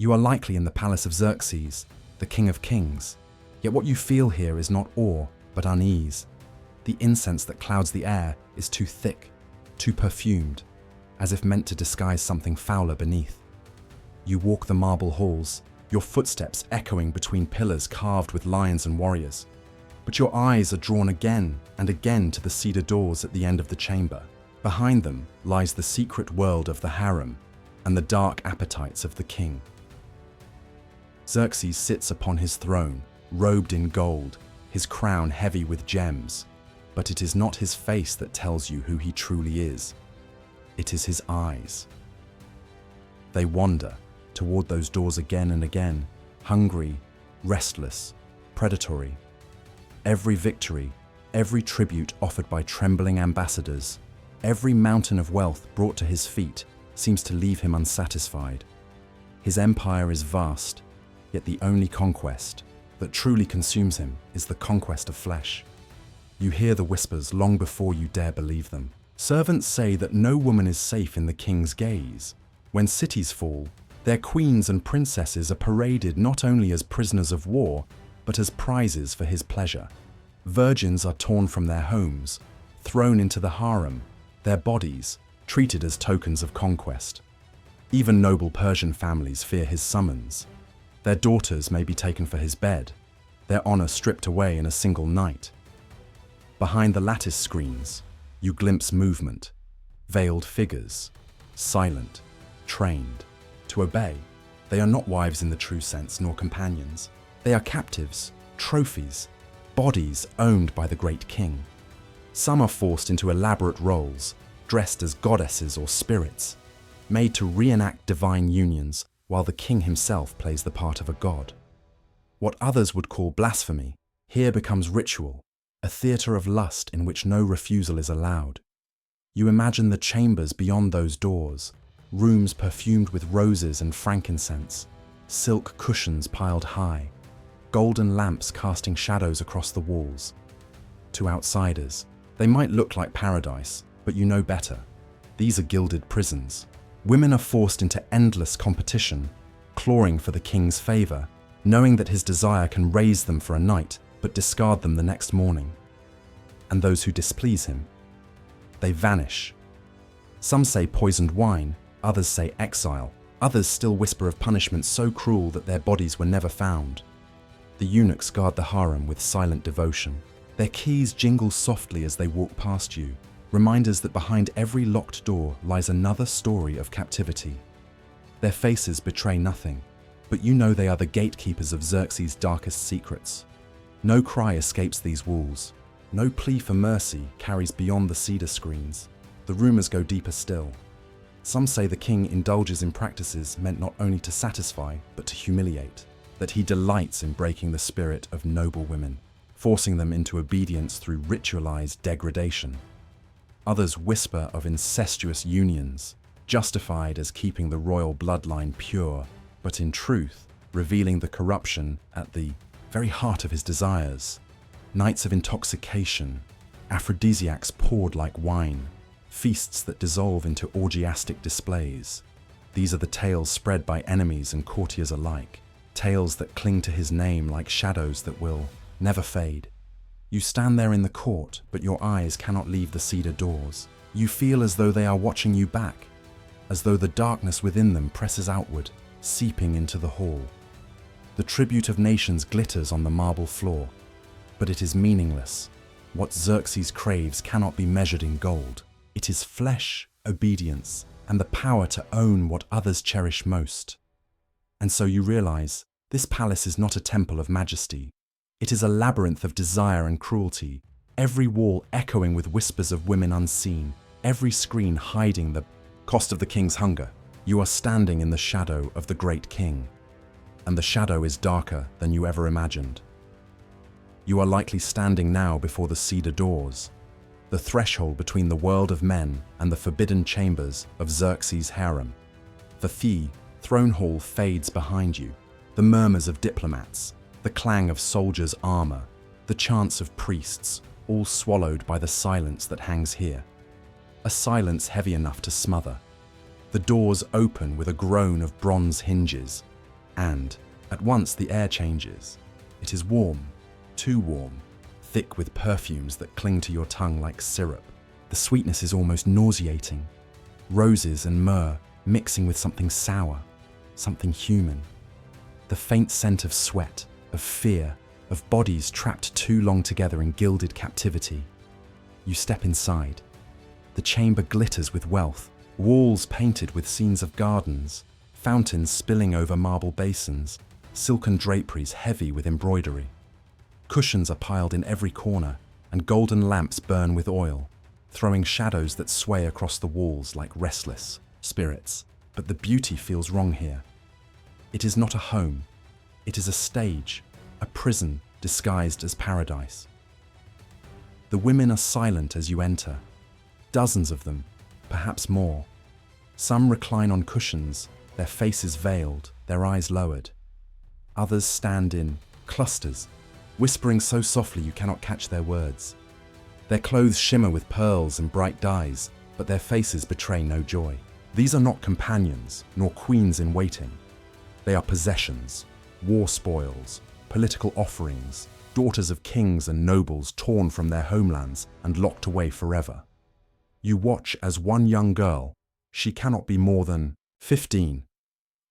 You are likely in the palace of Xerxes, the King of Kings. Yet what you feel here is not awe, but unease. The incense that clouds the air is too thick, too perfumed, as if meant to disguise something fouler beneath. You walk the marble halls, your footsteps echoing between pillars carved with lions and warriors. But your eyes are drawn again and again to the cedar doors at the end of the chamber. Behind them lies the secret world of the harem and the dark appetites of the king. Xerxes sits upon his throne, robed in gold, his crown heavy with gems. But it is not his face that tells you who he truly is. It is his eyes. They wander toward those doors again and again, hungry, restless, predatory. Every victory, every tribute offered by trembling ambassadors, every mountain of wealth brought to his feet seems to leave him unsatisfied. His empire is vast, yet the only conquest that truly consumes him is the conquest of flesh. You hear the whispers long before you dare believe them. Servants say that no woman is safe in the king's gaze. When cities fall, their queens and princesses are paraded not only as prisoners of war, but as prizes for his pleasure. Virgins are torn from their homes, thrown into the harem, their bodies treated as tokens of conquest. Even noble Persian families fear his summons. Their daughters may be taken for his bed, their honor stripped away in a single night. Behind the lattice screens, you glimpse movement, veiled figures, silent, trained to obey. They are not wives in the true sense, nor companions. They are captives, trophies, bodies owned by the great king. Some are forced into elaborate roles, dressed as goddesses or spirits, made to reenact divine unions while the king himself plays the part of a god. What others would call blasphemy here becomes ritual, a theatre of lust in which no refusal is allowed. You imagine the chambers beyond those doors, rooms perfumed with roses and frankincense, silk cushions piled high, golden lamps casting shadows across the walls. To outsiders, they might look like paradise, but you know better. These are gilded prisons. Women are forced into endless competition, clawing for the king's favor, knowing that his desire can raise them for a night, but discard them the next morning. And those who displease him, they vanish. Some say poisoned wine, others say exile, others still whisper of punishment so cruel that their bodies were never found. The eunuchs guard the harem with silent devotion. Their keys jingle softly as they walk past you, reminders that behind every locked door lies another story of captivity. Their faces betray nothing, but you know they are the gatekeepers of Xerxes' darkest secrets. No cry escapes these walls. No plea for mercy carries beyond the cedar screens. The rumors go deeper still. Some say the king indulges in practices meant not only to satisfy, but to humiliate, that he delights in breaking the spirit of noble women, forcing them into obedience through ritualized degradation. Others whisper of incestuous unions, justified as keeping the royal bloodline pure, but in truth, revealing the corruption at the very heart of his desires. Nights of intoxication, aphrodisiacs poured like wine, feasts that dissolve into orgiastic displays. These are the tales spread by enemies and courtiers alike, tales that cling to his name like shadows that will never fade. You stand there in the court, but your eyes cannot leave the cedar doors. You feel as though they are watching you back, as though the darkness within them presses outward, seeping into the hall. The tribute of nations glitters on the marble floor, but it is meaningless. What Xerxes craves cannot be measured in gold. It is flesh, obedience, and the power to own what others cherish most. And so you realize, this palace is not a temple of majesty. It is a labyrinth of desire and cruelty, every wall echoing with whispers of women unseen, every screen hiding the cost of the king's hunger. You are standing in the shadow of the great king, and the shadow is darker than you ever imagined. You are likely standing now before the cedar doors, the threshold between the world of men and the forbidden chambers of Xerxes' harem. The throne hall fades behind you, the murmurs of diplomats, the clang of soldiers' armor, the chants of priests, all swallowed by the silence that hangs here. A silence heavy enough to smother. The doors open with a groan of bronze hinges, And, at once, the air changes. It is warm, too warm, thick with perfumes that cling to your tongue like syrup. The sweetness is almost nauseating. Roses and myrrh mixing with something sour, something human. The faint scent of sweat, of fear, of bodies trapped too long together in gilded captivity. You step inside. The chamber glitters with wealth, walls painted with scenes of gardens, fountains spilling over marble basins, silken draperies heavy with embroidery. Cushions are piled in every corner, and golden lamps burn with oil, throwing shadows that sway across the walls like restless spirits. But the beauty feels wrong here. It is not a home. It is a stage, a prison disguised as paradise. The women are silent as you enter. Dozens of them, perhaps more. Some recline on cushions, their faces veiled, their eyes lowered. Others stand in clusters, whispering so softly you cannot catch their words. Their clothes shimmer with pearls and bright dyes, but their faces betray no joy. These are not companions, nor queens in waiting. They are possessions, war spoils, political offerings, daughters of kings and nobles torn from their homelands and locked away forever. You watch as one young girl, she cannot be more than 15,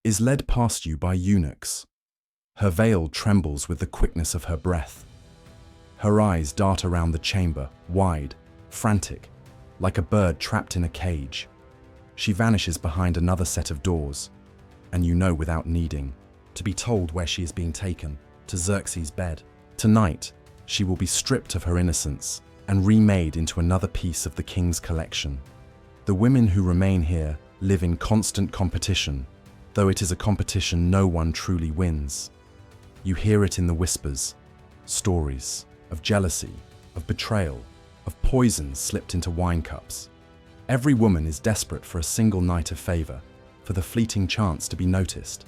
is led past you by eunuchs. Her veil trembles with the quickness of her breath. Her eyes dart around the chamber, wide, frantic, like a bird trapped in a cage. She vanishes behind another set of doors, and you know without needing to be told where she is being taken, to Xerxes' bed. Tonight, she will be stripped of her innocence and remade into another piece of the king's collection. The women who remain here live in constant competition, though it is a competition no one truly wins. You hear it in the whispers, stories of jealousy, of betrayal, of poison slipped into wine cups. Every woman is desperate for a single night of favor, for the fleeting chance to be noticed.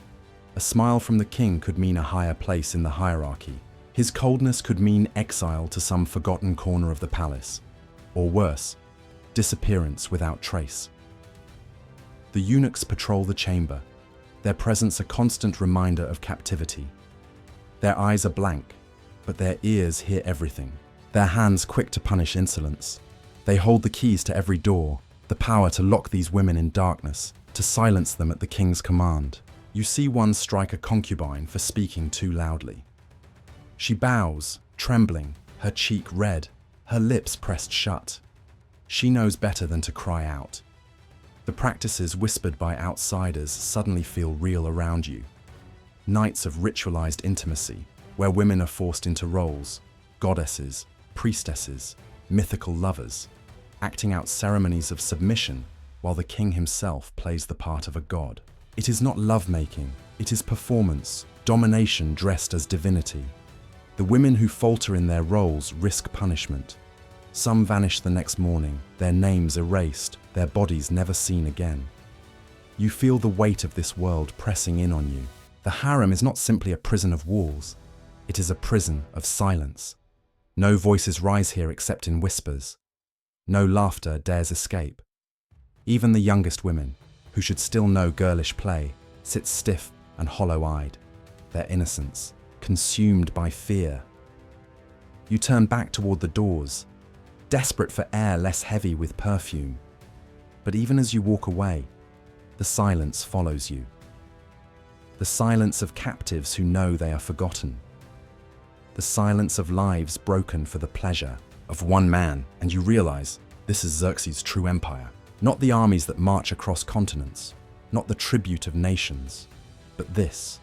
A smile from the king could mean a higher place in the hierarchy. His coldness could mean exile to some forgotten corner of the palace, or worse, disappearance without trace. The eunuchs patrol the chamber, their presence a constant reminder of captivity. Their eyes are blank, but their ears hear everything. Their hands quick to punish insolence. They hold the keys to every door, the power to lock these women in darkness, to silence them at the king's command. You see one strike a concubine for speaking too loudly. She bows, trembling, her cheek red, her lips pressed shut. She knows better than to cry out. The practices whispered by outsiders suddenly feel real around you. Nights of ritualized intimacy, where women are forced into roles, goddesses, priestesses, mythical lovers, acting out ceremonies of submission while the king himself plays the part of a god. It is not lovemaking, it is performance, domination dressed as divinity. The women who falter in their roles risk punishment. Some vanish the next morning, their names erased, their bodies never seen again. You feel the weight of this world pressing in on you. The harem is not simply a prison of walls, it is a prison of silence. No voices rise here except in whispers. No laughter dares escape. Even the youngest women, who should still know girlish play, sit stiff and hollow-eyed, their innocence consumed by fear. You turn back toward the doors, desperate for air less heavy with perfume. But even as you walk away, the silence follows you. The silence of captives who know they are forgotten. The silence of lives broken for the pleasure of one man, and you realize this is Xerxes' true empire. Not the armies that march across continents, not the tribute of nations, but this,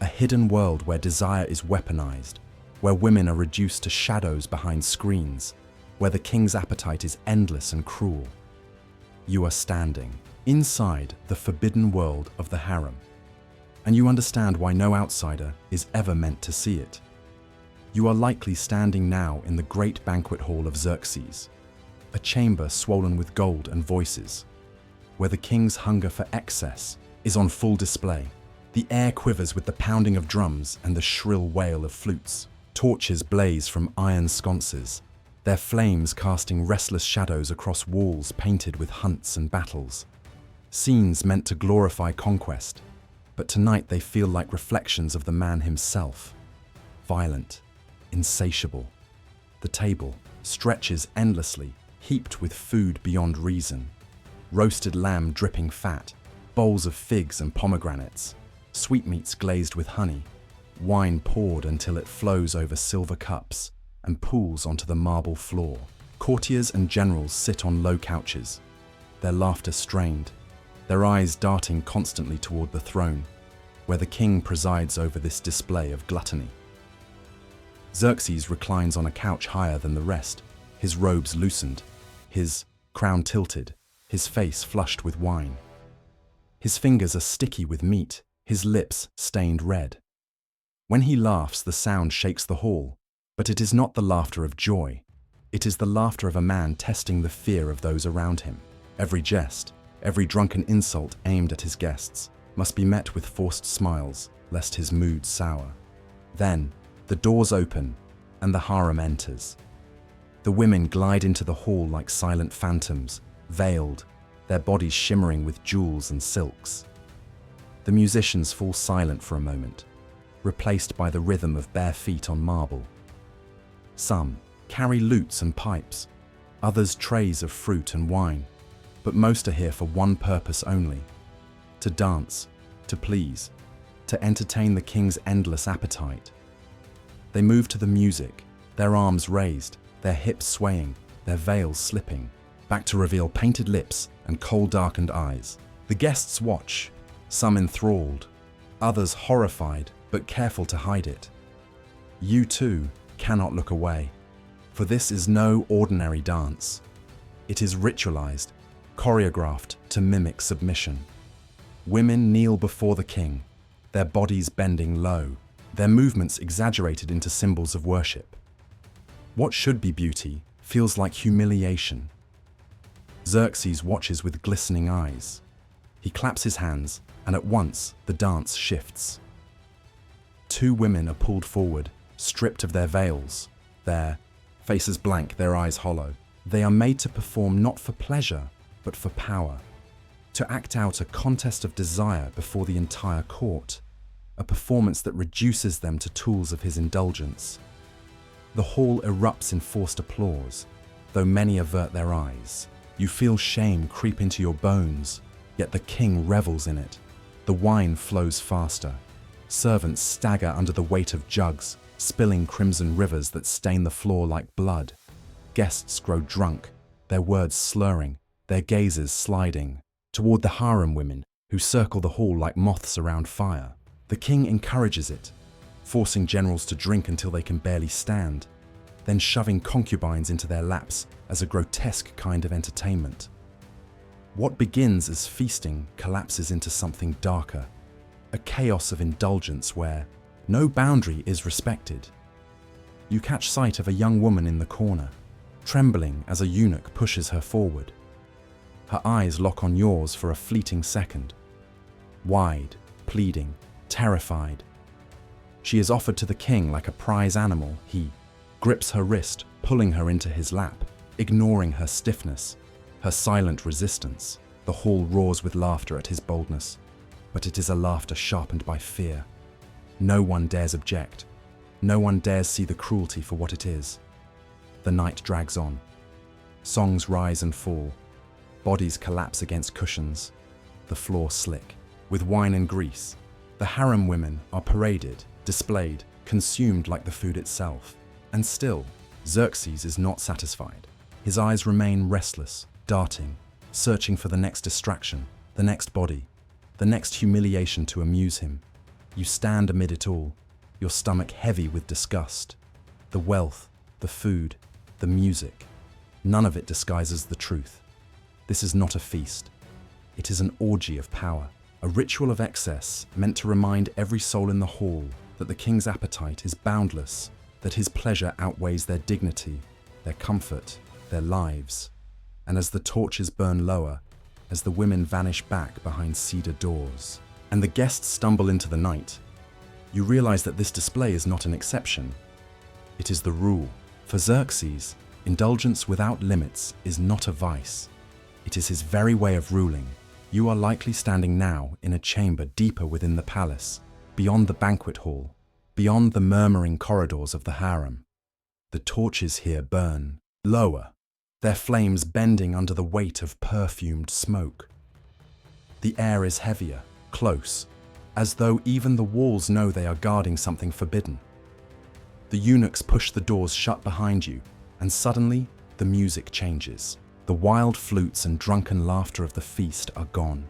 a hidden world where desire is weaponized, where women are reduced to shadows behind screens, where the king's appetite is endless and cruel. You are standing inside the forbidden world of the harem, and you understand why no outsider is ever meant to see it. You are likely standing now in the great banquet hall of Xerxes, a chamber swollen with gold and voices, where the king's hunger for excess is on full display. The air quivers with the pounding of drums and the shrill wail of flutes. Torches blaze from iron sconces, their flames casting restless shadows across walls painted with hunts and battles. Scenes meant to glorify conquest, but tonight they feel like reflections of the man himself. Violent, insatiable. The table stretches endlessly, heaped with food beyond reason. Roasted lamb dripping fat, bowls of figs and pomegranates, sweetmeats glazed with honey, wine poured until it flows over silver cups and pools onto the marble floor. Courtiers and generals sit on low couches, their laughter strained, their eyes darting constantly toward the throne, where the king presides over this display of gluttony. Xerxes reclines on a couch higher than the rest, his robes loosened, his crown tilted, his face flushed with wine. His fingers are sticky with meat, his lips stained red. When he laughs, the sound shakes the hall, but it is not the laughter of joy. It is the laughter of a man testing the fear of those around him. Every jest, every drunken insult aimed at his guests must be met with forced smiles, lest his mood sour. Then, the doors open, and the harem enters. The women glide into the hall like silent phantoms, veiled, their bodies shimmering with jewels and silks. The musicians fall silent for a moment, replaced by the rhythm of bare feet on marble. Some carry lutes and pipes, others trays of fruit and wine, but most are here for one purpose only: to dance, to please, to entertain the king's endless appetite. They move to the music, their arms raised, their hips swaying, their veils slipping, back to reveal painted lips and coal-darkened eyes. The guests watch, some enthralled, others horrified but careful to hide it. You too cannot look away, for this is no ordinary dance. It is ritualized, choreographed to mimic submission. Women kneel before the king, their bodies bending low, their movements exaggerated into symbols of worship. What should be beauty feels like humiliation. Xerxes watches with glistening eyes. He claps his hands, and at once the dance shifts. Two women are pulled forward, stripped of their veils, their faces blank, their eyes hollow. They are made to perform not for pleasure, but for power, to act out a contest of desire before the entire court, a performance that reduces them to tools of his indulgence. The hall erupts in forced applause, though many avert their eyes. You feel shame creep into your bones, yet the king revels in it. The wine flows faster. Servants stagger under the weight of jugs, spilling crimson rivers that stain the floor like blood. Guests grow drunk, their words slurring, their gazes sliding, toward the harem women who circle the hall like moths around fire. The king encourages it, forcing generals to drink until they can barely stand, then shoving concubines into their laps as a grotesque kind of entertainment. What begins as feasting collapses into something darker, a chaos of indulgence where no boundary is respected. You catch sight of a young woman in the corner, trembling as a eunuch pushes her forward. Her eyes lock on yours for a fleeting second. Wide, pleading, terrified. She is offered to the king like a prize animal. He grips her wrist, pulling her into his lap, ignoring her stiffness, her silent resistance. The hall roars with laughter at his boldness, but it is a laughter sharpened by fear. No one dares object. No one dares see the cruelty for what it is. The night drags on. Songs rise and fall. Bodies collapse against cushions. The floor slick. With wine and grease, the harem women are paraded, displayed, consumed like the food itself. And still, Xerxes is not satisfied. His eyes remain restless, darting, searching for the next distraction, the next body, the next humiliation to amuse him. You stand amid it all, your stomach heavy with disgust. The wealth, the food, the music, none of it disguises the truth. This is not a feast. It is an orgy of power, a ritual of excess meant to remind every soul in the hall that the king's appetite is boundless, that his pleasure outweighs their dignity, their comfort, their lives. And as the torches burn lower, as the women vanish back behind cedar doors, and the guests stumble into the night, you realize that this display is not an exception. It is the rule. For Xerxes, indulgence without limits is not a vice. It is his very way of ruling, You are likely standing now in a chamber deeper within the palace, beyond the banquet hall, beyond the murmuring corridors of the harem. The torches here burn lower, their flames bending under the weight of perfumed smoke. The air is heavier, close, as though even the walls know they are guarding something forbidden. The eunuchs push the doors shut behind you, and suddenly the music changes. The wild flutes and drunken laughter of the feast are gone.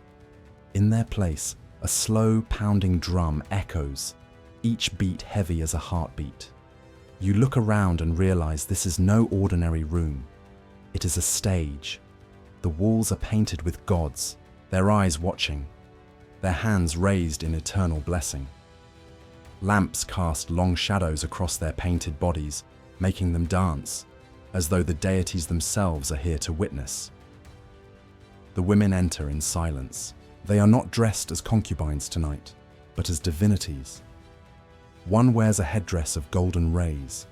In their place, a slow, pounding drum echoes, each beat heavy as a heartbeat. You look around and realize this is no ordinary room. It is a stage. The walls are painted with gods, their eyes watching, their hands raised in eternal blessing. Lamps cast long shadows across their painted bodies, making them dance, as though the deities themselves are here to witness. The women enter in silence. They are not dressed as concubines tonight, but as divinities. One wears a headdress of golden rays,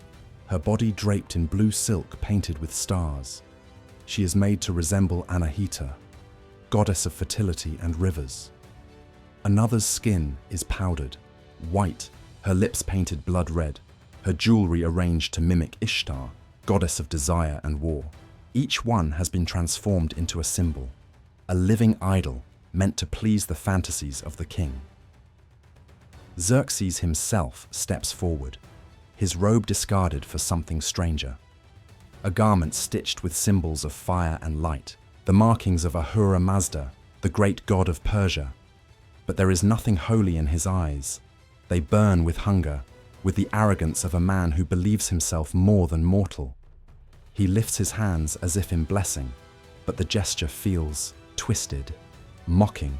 her body draped in blue silk painted with stars. She is made to resemble Anahita, goddess of fertility and rivers. Another's skin is powdered, white, her lips painted blood red, her jewelry arranged to mimic Ishtar, goddess of desire and war. Each one has been transformed into a symbol, a living idol meant to please the fantasies of the king. Xerxes himself steps forward, his robe discarded for something stranger. A garment stitched with symbols of fire and light, the markings of Ahura Mazda, the great god of Persia. But there is nothing holy in his eyes. They burn with hunger, with the arrogance of a man who believes himself more than mortal. He lifts his hands as if in blessing, but the gesture feels twisted, mocking.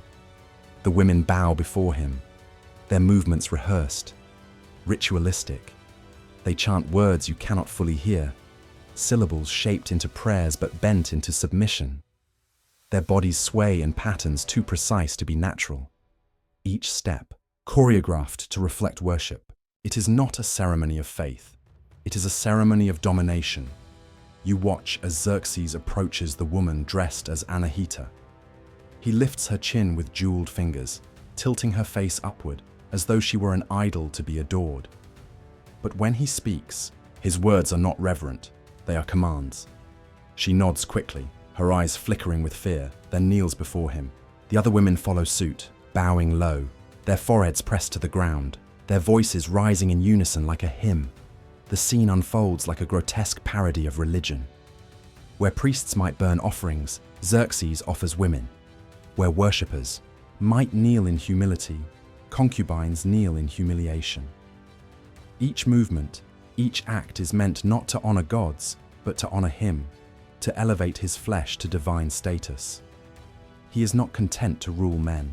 The women bow before him, their movements rehearsed, ritualistic. They chant words you cannot fully hear, syllables shaped into prayers but bent into submission. Their bodies sway in patterns too precise to be natural. Each step, choreographed to reflect worship. It is not a ceremony of faith. It is a ceremony of domination. You watch as Xerxes approaches the woman dressed as Anahita. He lifts her chin with jeweled fingers, tilting her face upward, as though she were an idol to be adored. But when he speaks, his words are not reverent, they are commands. She nods quickly, her eyes flickering with fear, then kneels before him. The other women follow suit, bowing low, their foreheads pressed to the ground, their voices rising in unison like a hymn. The scene unfolds like a grotesque parody of religion. Where priests might burn offerings, Xerxes offers women. Where worshippers might kneel in humility, concubines kneel in humiliation. Each movement, each act is meant not to honor gods, but to honor him, to elevate his flesh to divine status. He is not content to rule men.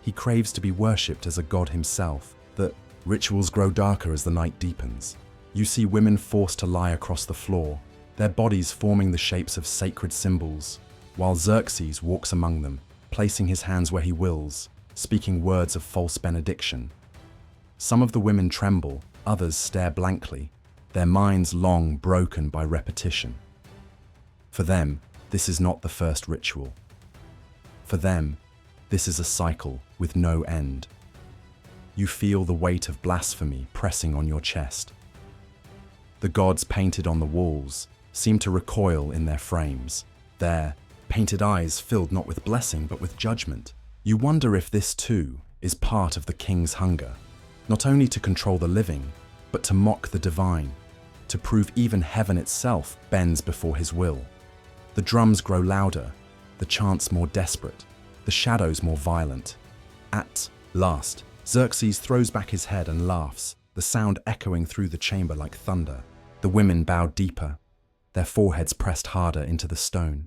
He craves to be worshipped as a god himself. The rituals grow darker as the night deepens. You see women forced to lie across the floor, their bodies forming the shapes of sacred symbols, while Xerxes walks among them, placing his hands where he wills, speaking words of false benediction. Some of the women tremble, others stare blankly, their minds long broken by repetition. For them, this is not the first ritual. For them, this is a cycle with no end. You feel the weight of blasphemy pressing on your chest. The gods painted on the walls seem to recoil in their frames, their painted eyes filled not with blessing but with judgment. You wonder if this too is part of the king's hunger, not only to control the living, but to mock the divine, to prove even heaven itself bends before his will. The drums grow louder, the chants more desperate, the shadows more violent. At last, Xerxes throws back his head and laughs, the sound echoing through the chamber like thunder. The women bow deeper, their foreheads pressed harder into the stone.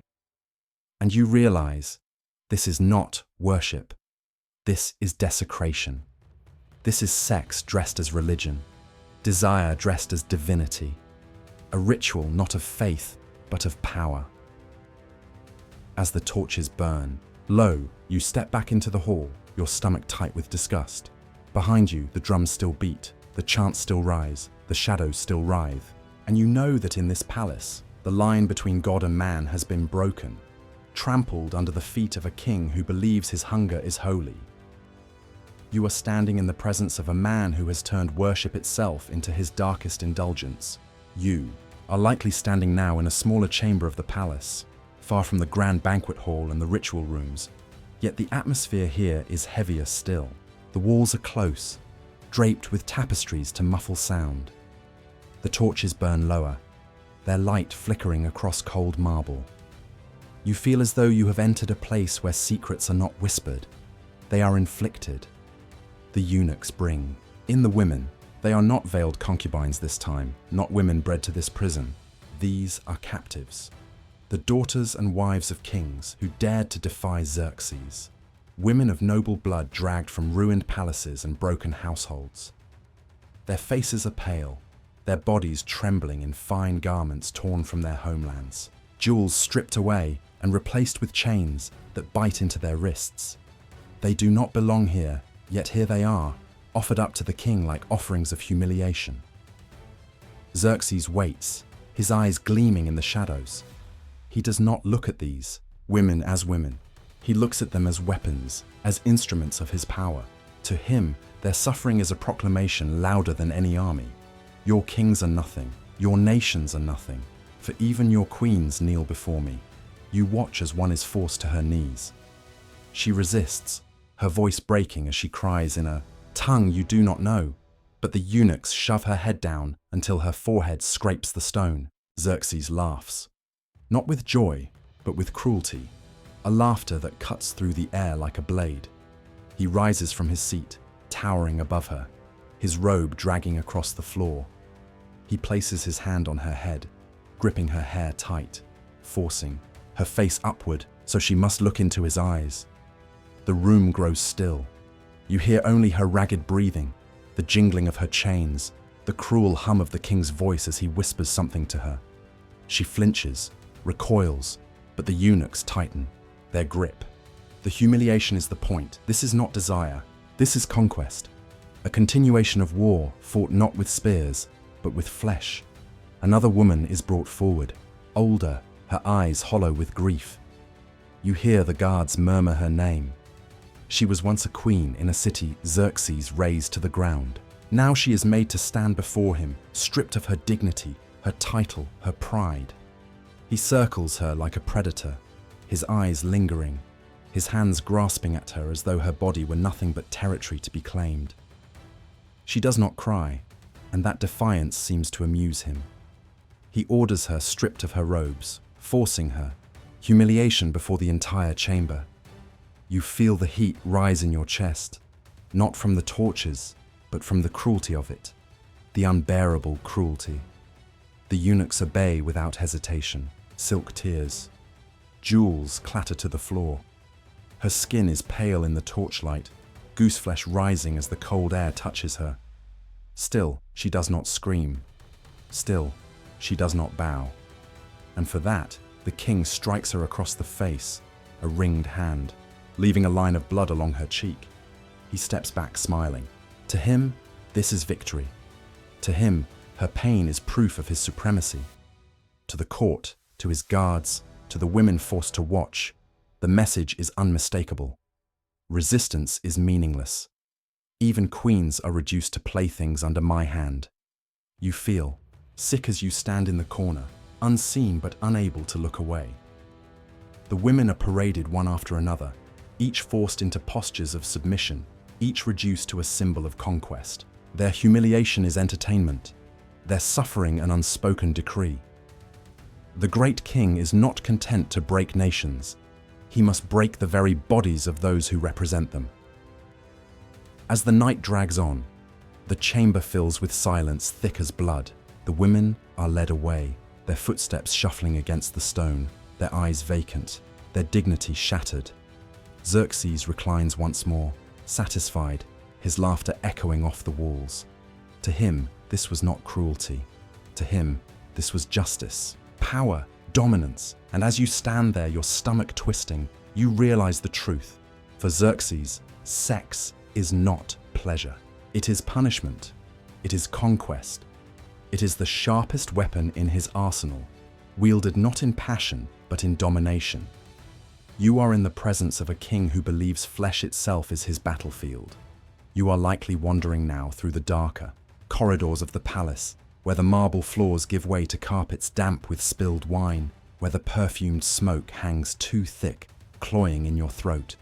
And you realize, this is not worship. This is desecration. This is sex dressed as religion, desire dressed as divinity, a ritual not of faith, but of power. As the torches burn, lo, you step back into the hall, your stomach tight with disgust. Behind you, the drums still beat, the chants still rise, the shadows still writhe. And you know that in this palace, the line between God and man has been broken. trampled under the feet of a king who believes his hunger is holy. You are standing in the presence of a man who has turned worship itself into his darkest indulgence. You are likely standing now in a smaller chamber of the palace, far from the grand banquet hall and the ritual rooms. Yet the atmosphere here is heavier still. The walls are close, draped with tapestries to muffle sound. The torches burn lower, their light flickering across cold marble. You feel as though you have entered a place where secrets are not whispered, they are inflicted. The eunuchs bring in the women. They are not veiled concubines this time, not women bred to this prison. These are captives, the daughters and wives of kings who dared to defy Xerxes. Women of noble blood dragged from ruined palaces and broken households. Their faces are pale, their bodies trembling in fine garments torn from their homelands, jewels stripped away and replaced with chains that bite into their wrists. They do not belong here, yet here they are, offered up to the king like offerings of humiliation. Xerxes waits, his eyes gleaming in the shadows. He does not look at these women as women. He looks at them as weapons, as instruments of his power. To him, their suffering is a proclamation louder than any army. Your kings are nothing, your nations are nothing, for even your queens kneel before me. You watch as one is forced to her knees. She resists, her voice breaking as she cries in a tongue you do not know, but the eunuchs shove her head down until her forehead scrapes the stone. Xerxes laughs, not with joy, but with cruelty, a laughter that cuts through the air like a blade. He rises from his seat, towering above her, his robe dragging across the floor. He places his hand on her head, gripping her hair tight, forcing her face upward so she must look into his eyes. The room grows still. You hear only her ragged breathing, the jingling of her chains, the cruel hum of the king's voice as he whispers something to her. She flinches, recoils, but the eunuchs tighten their grip. The humiliation is the point. This is not desire. This is conquest. A continuation of war fought not with spears, but with flesh. Another woman is brought forward, older, her eyes hollow with grief. You hear the guards murmur her name. She was once a queen in a city Xerxes razed to the ground. Now she is made to stand before him, stripped of her dignity, her title, her pride. He circles her like a predator, his eyes lingering, his hands grasping at her as though her body were nothing but territory to be claimed. She does not cry, and that defiance seems to amuse him. He orders her stripped of her robes, forcing her, humiliation before the entire chamber. You feel the heat rise in your chest, not from the torches, but from the cruelty of it, the unbearable cruelty. The eunuchs obey without hesitation, silk tears. Jewels clatter to the floor. Her skin is pale in the torchlight, gooseflesh rising as the cold air touches her. Still, she does not scream. Still, she does not bow. And for that, the king strikes her across the face, a ringed hand, leaving a line of blood along her cheek. He steps back smiling. To him, this is victory. To him, her pain is proof of his supremacy. To the court, to his guards, to the women forced to watch, the message is unmistakable. Resistance is meaningless. Even queens are reduced to playthings under my hand. You feel, sick as you stand in the corner, unseen but unable to look away. The women are paraded one after another, each forced into postures of submission, each reduced to a symbol of conquest. Their humiliation is entertainment, their suffering an unspoken decree. The great king is not content to break nations. He must break the very bodies of those who represent them. As the night drags on, the chamber fills with silence thick as blood. The women are led away, their footsteps shuffling against the stone, their eyes vacant, their dignity shattered. Xerxes reclines once more, satisfied, his laughter echoing off the walls. To him, this was not cruelty. To him, this was justice, power, dominance. And as you stand there, your stomach twisting, you realize the truth. For Xerxes, sex is not pleasure. It is punishment. It is conquest. It is the sharpest weapon in his arsenal, wielded not in passion, but in domination. You are in the presence of a king who believes flesh itself is his battlefield. You are likely wandering now through the darker corridors of the palace, where the marble floors give way to carpets damp with spilled wine, where the perfumed smoke hangs too thick, cloying in your throat.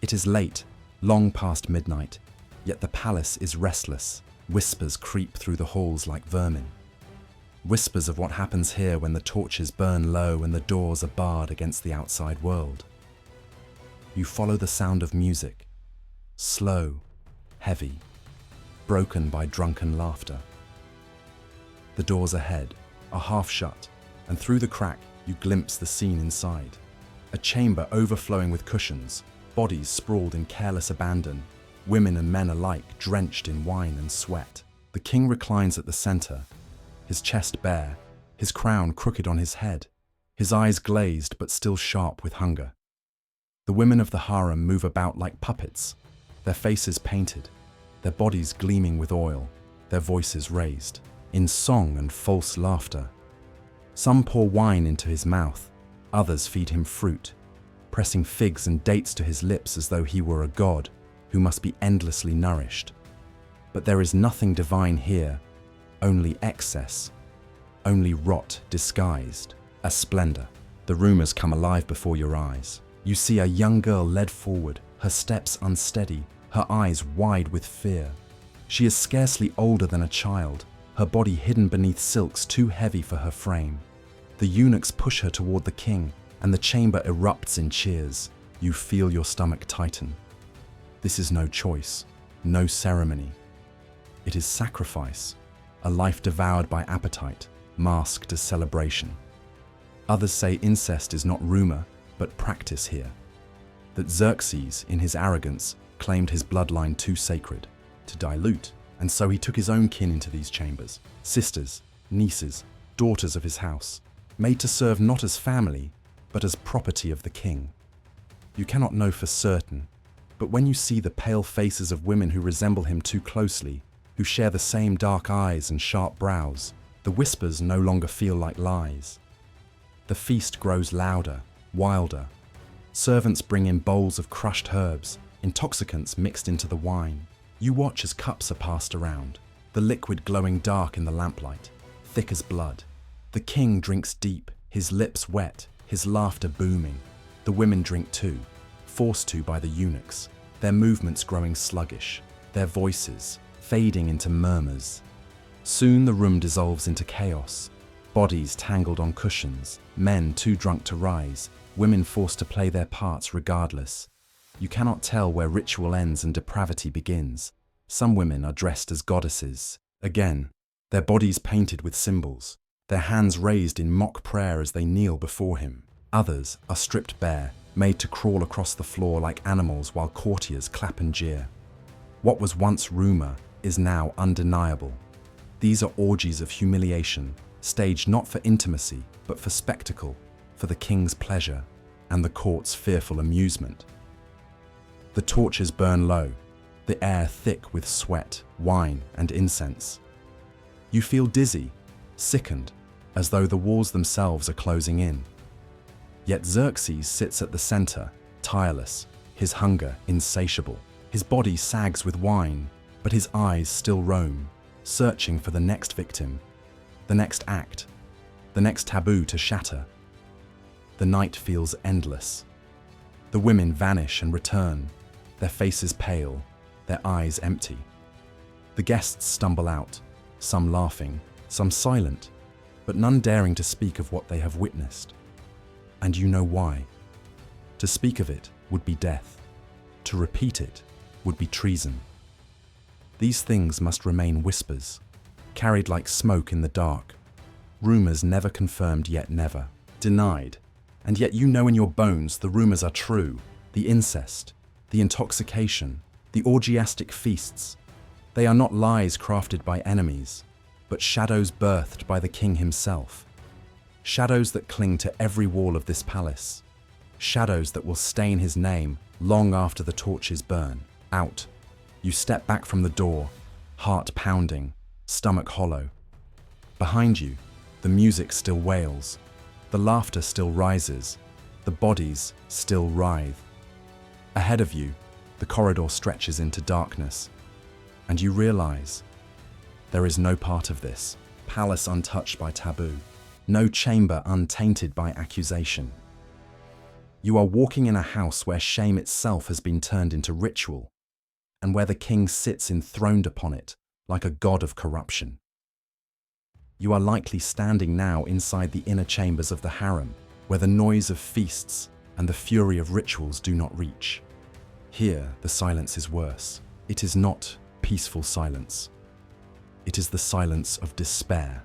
It is late, long past midnight, yet the palace is restless. Whispers creep through the halls like vermin. Whispers of what happens here when the torches burn low and the doors are barred against the outside world. You follow the sound of music, slow, heavy, broken by drunken laughter. The doors ahead are half shut, and through the crack you glimpse the scene inside. A chamber overflowing with cushions, bodies sprawled in careless abandon, women and men alike drenched in wine and sweat. The king reclines at the center, his chest bare, his crown crooked on his head, his eyes glazed but still sharp with hunger. The women of the harem move about like puppets, their faces painted, their bodies gleaming with oil, their voices raised, in song and false laughter. Some pour wine into his mouth, others feed him fruit, pressing figs and dates to his lips as though he were a god who must be endlessly nourished. But there is nothing divine here, only excess, only rot disguised as splendor. The rumors come alive before your eyes. You see a young girl led forward, her steps unsteady, her eyes wide with fear. She is scarcely older than a child, her body hidden beneath silks too heavy for her frame. The eunuchs push her toward the king, and the chamber erupts in cheers. You feel your stomach tighten. This is no choice, no ceremony. It is sacrifice, a life devoured by appetite, masked as celebration. Others say incest is not rumor, but practice here. That Xerxes, in his arrogance, claimed his bloodline too sacred to dilute, and so he took his own kin into these chambers, sisters, nieces, daughters of his house, made to serve not as family, but as property of the king. You cannot know for certain, but when you see the pale faces of women who resemble him too closely, who share the same dark eyes and sharp brows, the whispers no longer feel like lies. The feast grows louder, wilder. Servants bring in bowls of crushed herbs, intoxicants mixed into the wine. You watch as cups are passed around, the liquid glowing dark in the lamplight, thick as blood. The king drinks deep, his lips wet, his laughter booming. The women drink too, forced to by the eunuchs, their movements growing sluggish, their voices fading into murmurs. Soon the room dissolves into chaos. Bodies tangled on cushions, men too drunk to rise, women forced to play their parts regardless. You cannot tell where ritual ends and depravity begins. Some women are dressed as goddesses. Again, their bodies painted with symbols, their hands raised in mock prayer as they kneel before him. Others are stripped bare, made to crawl across the floor like animals while courtiers clap and jeer. What was once rumor is now undeniable. These are orgies of humiliation, staged not for intimacy, but for spectacle, for the king's pleasure and the court's fearful amusement. The torches burn low, the air thick with sweat, wine, and incense. You feel dizzy, sickened, as though the walls themselves are closing in. Yet Xerxes sits at the center, tireless, his hunger insatiable. His body sags with wine, but his eyes still roam, searching for the next victim, the next act, the next taboo to shatter. The night feels endless. The women vanish and return, their faces pale, their eyes empty. The guests stumble out, some laughing, some silent, but none daring to speak of what they have witnessed. And you know why. To speak of it would be death. To repeat it would be treason. These things must remain whispers, carried like smoke in the dark. Rumors never confirmed yet never, denied. And yet you know in your bones the rumors are true. The incest, the intoxication, the orgiastic feasts. They are not lies crafted by enemies, but shadows birthed by the king himself. Shadows that cling to every wall of this palace. Shadows that will stain his name long after the torches burn out. You step back from the door, heart pounding, stomach hollow. Behind you, the music still wails, the laughter still rises, the the bodies still writhe. Ahead of you, the corridor stretches into darkness, and you realize there is no part of this palace untouched by taboo, no chamber untainted by accusation. You are walking in a house where shame itself has been turned into ritual, and where the king sits enthroned upon it like a god of corruption. You are likely standing now inside the inner chambers of the harem, where the noise of feasts and the fury of rituals do not reach. Here, the silence is worse. It is not peaceful silence. It is the silence of despair.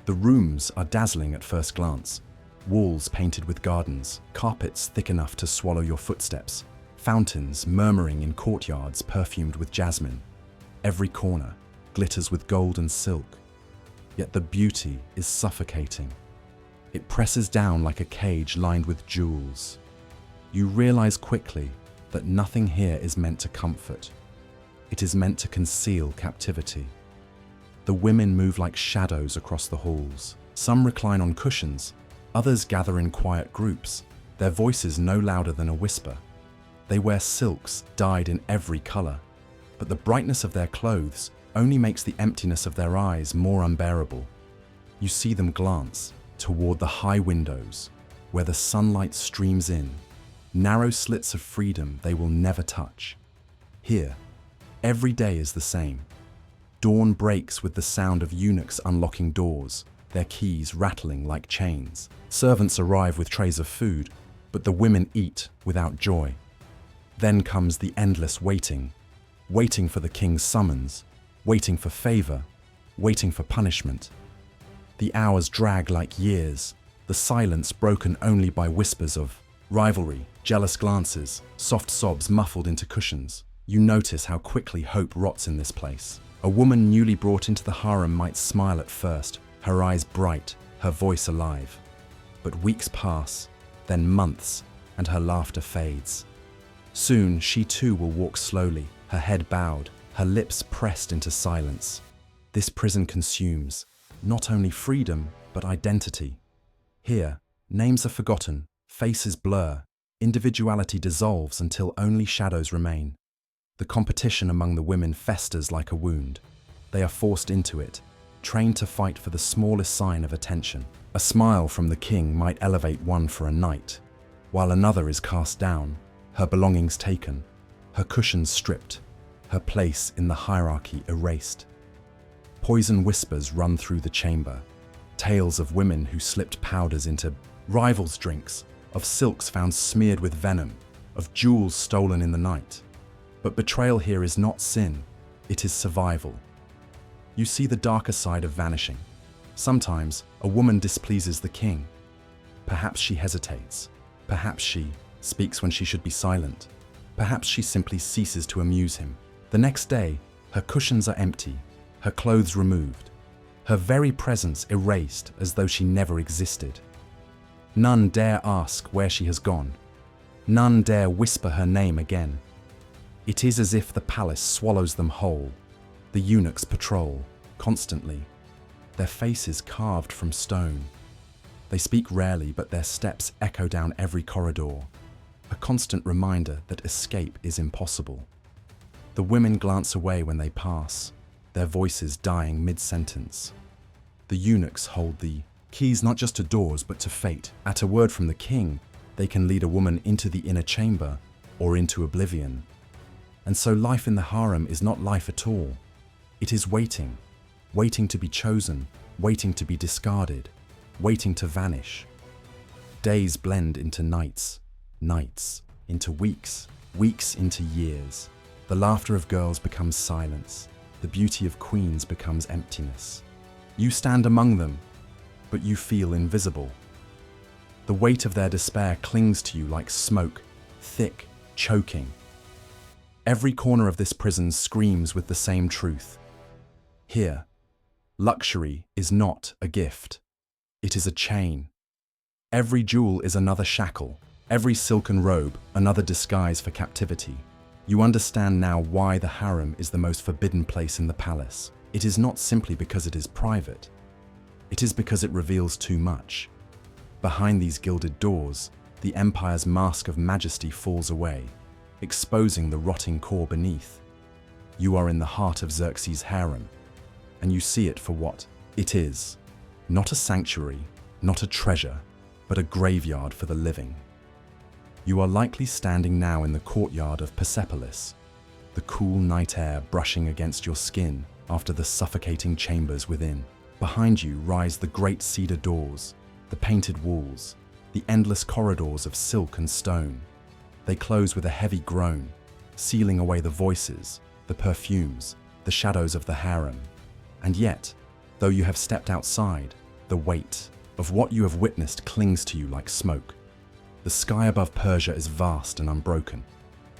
The rooms are dazzling at first glance. Walls painted with gardens, carpets thick enough to swallow your footsteps, fountains murmuring in courtyards perfumed with jasmine. Every corner glitters with gold and silk. Yet the beauty is suffocating. It presses down like a cage lined with jewels. You realize quickly that nothing here is meant to comfort. It is meant to conceal captivity. The women move like shadows across the halls. Some recline on cushions, others gather in quiet groups, their voices no louder than a whisper. They wear silks dyed in every color, but the brightness of their clothes only makes the emptiness of their eyes more unbearable. You see them glance toward the high windows, where the sunlight streams in, narrow slits of freedom they will never touch. Here, every day is the same. Dawn breaks with the sound of eunuchs unlocking doors, their keys rattling like chains. Servants arrive with trays of food, but the women eat without joy. Then comes the endless waiting, waiting for the king's summons, waiting for favor, waiting for punishment. The hours drag like years, the silence broken only by whispers of rivalry, jealous glances, soft sobs muffled into cushions. You notice how quickly hope rots in this place. A woman newly brought into the harem might smile at first, her eyes bright, her voice alive. But weeks pass, then months, and her laughter fades. Soon she too will walk slowly, her head bowed, her lips pressed into silence. This prison consumes not only freedom, but identity. Here, names are forgotten, faces blur, individuality dissolves until only shadows remain. The competition among the women festers like a wound. They are forced into it, trained to fight for the smallest sign of attention. A smile from the king might elevate one for a night, while another is cast down, her belongings taken, her cushions stripped, her place in the hierarchy erased. Poison whispers run through the chamber, tales of women who slipped powders into rivals' drinks, of silks found smeared with venom, of jewels stolen in the night. But betrayal here is not sin, it is survival. You see the darker side of vanishing. Sometimes a woman displeases the king. Perhaps she hesitates. Perhaps she speaks when she should be silent. Perhaps she simply ceases to amuse him. The next day, her cushions are empty, her clothes removed, her very presence erased as though she never existed. None dare ask where she has gone. None dare whisper her name again. It is as if the palace swallows them whole. The eunuchs patrol, constantly, their faces carved from stone. They speak rarely, but their steps echo down every corridor, a constant reminder that escape is impossible. The women glance away when they pass, their voices dying mid-sentence. The eunuchs hold the keys not just to doors, but to fate. At a word from the king, they can lead a woman into the inner chamber or into oblivion. And so life in the harem is not life at all. It is waiting, waiting to be chosen, waiting to be discarded, waiting to vanish. Days blend into nights, nights into weeks, weeks into years. The laughter of girls becomes silence. The beauty of queens becomes emptiness. You stand among them, but you feel invisible. The weight of their despair clings to you like smoke, thick, choking. Every corner of this prison screams with the same truth. Here, luxury is not a gift. It is a chain. Every jewel is another shackle. Every silken robe, another disguise for captivity. You understand now why the harem is the most forbidden place in the palace. It is not simply because it is private. It is because it reveals too much. Behind these gilded doors, the empire's mask of majesty falls away, exposing the rotting core beneath. You are in the heart of Xerxes' harem, and you see it for what it is. Not a sanctuary, not a treasure, but a graveyard for the living. You are likely standing now in the courtyard of Persepolis, the cool night air brushing against your skin after the suffocating chambers within. Behind you rise the great cedar doors, the painted walls, the endless corridors of silk and stone. They close with a heavy groan, sealing away the voices, the perfumes, the shadows of the harem. And yet, though you have stepped outside, the weight of what you have witnessed clings to you like smoke. The sky above Persia is vast and unbroken,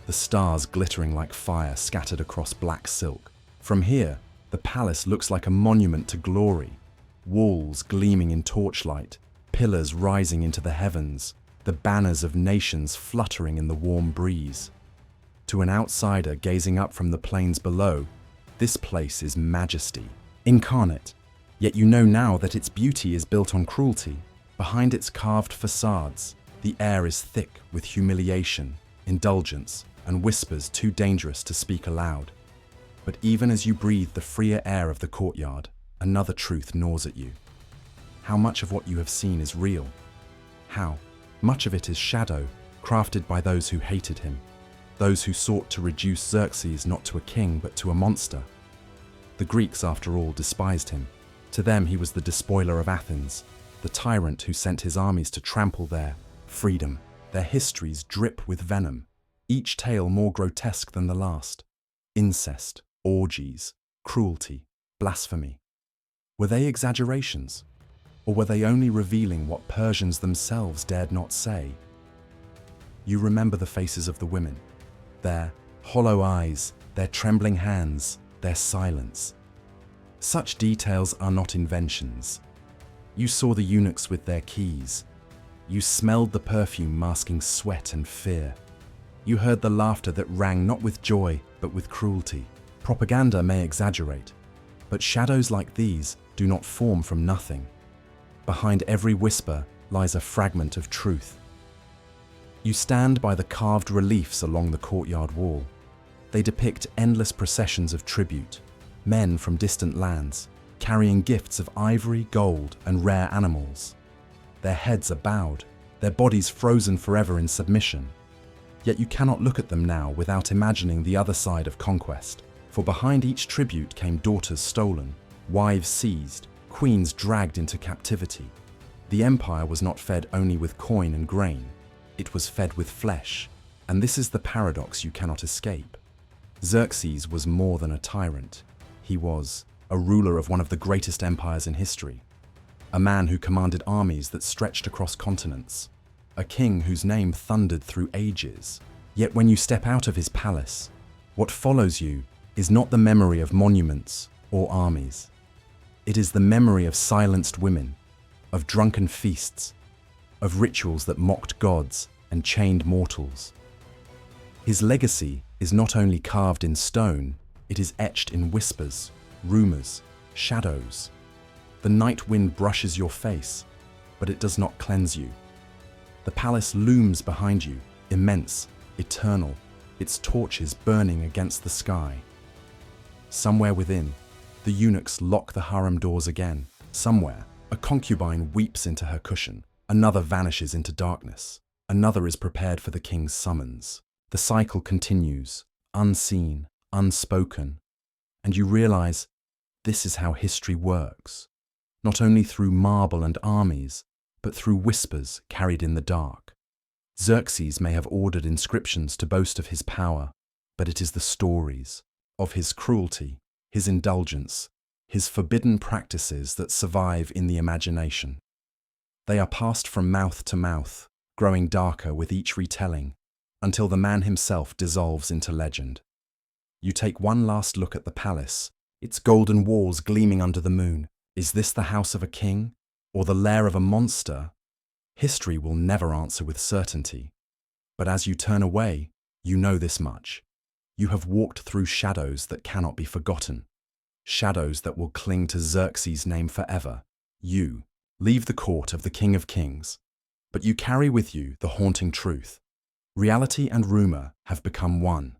the stars glittering like fire scattered across black silk. From here, the palace looks like a monument to glory, walls gleaming in torchlight, pillars rising into the heavens, the banners of nations fluttering in the warm breeze. To an outsider gazing up from the plains below, this place is majesty incarnate. Yet you know now that its beauty is built on cruelty. Behind its carved facades, the air is thick with humiliation, indulgence, and whispers too dangerous to speak aloud. But even as you breathe the freer air of the courtyard, another truth gnaws at you. How much of what you have seen is real? How much of it is shadow, crafted by those who hated him, those who sought to reduce Xerxes not to a king but to a monster? The Greeks, after all, despised him. To them he was the despoiler of Athens, the tyrant who sent his armies to trample their freedom. Their histories drip with venom, each tale more grotesque than the last. Incest, orgies, cruelty, blasphemy. Were they exaggerations? Or were they only revealing what Persians themselves dared not say? You remember the faces of the women, their hollow eyes, their trembling hands, their silence. Such details are not inventions. You saw the eunuchs with their keys. You smelled the perfume masking sweat and fear. You heard the laughter that rang not with joy, but with cruelty. Propaganda may exaggerate, but shadows like these do not form from nothing. Behind every whisper lies a fragment of truth. You stand by the carved reliefs along the courtyard wall. They depict endless processions of tribute, men from distant lands, carrying gifts of ivory, gold, and rare animals. Their heads are bowed, their bodies frozen forever in submission. Yet you cannot look at them now without imagining the other side of conquest. For behind each tribute came daughters stolen, wives seized, queens dragged into captivity. The empire was not fed only with coin and grain, it was fed with flesh. And this is the paradox you cannot escape. Xerxes was more than a tyrant. He was a ruler of one of the greatest empires in history, a man who commanded armies that stretched across continents, a king whose name thundered through ages. Yet when you step out of his palace, what follows you is not the memory of monuments or armies. It is the memory of silenced women, of drunken feasts, of rituals that mocked gods and chained mortals. His legacy is not only carved in stone, it is etched in whispers, rumors, shadows. The night wind brushes your face, but it does not cleanse you. The palace looms behind you, immense, eternal, its torches burning against the sky. Somewhere within, the eunuchs lock the harem doors again. Somewhere, a concubine weeps into her cushion. Another vanishes into darkness. Another is prepared for the king's summons. The cycle continues, unseen, unspoken, and you realize this is how history works, not only through marble and armies, but through whispers carried in the dark. Xerxes may have ordered inscriptions to boast of his power, but it is the stories of his cruelty, his indulgence, his forbidden practices that survive in the imagination. They are passed from mouth to mouth, growing darker with each retelling, until the man himself dissolves into legend. You take one last look at the palace, its golden walls gleaming under the moon. Is this the house of a king, or the lair of a monster? History will never answer with certainty. But as you turn away, you know this much. You have walked through shadows that cannot be forgotten, shadows that will cling to Xerxes' name forever. You leave the court of the King of Kings, but you carry with you the haunting truth. Reality and rumor have become one.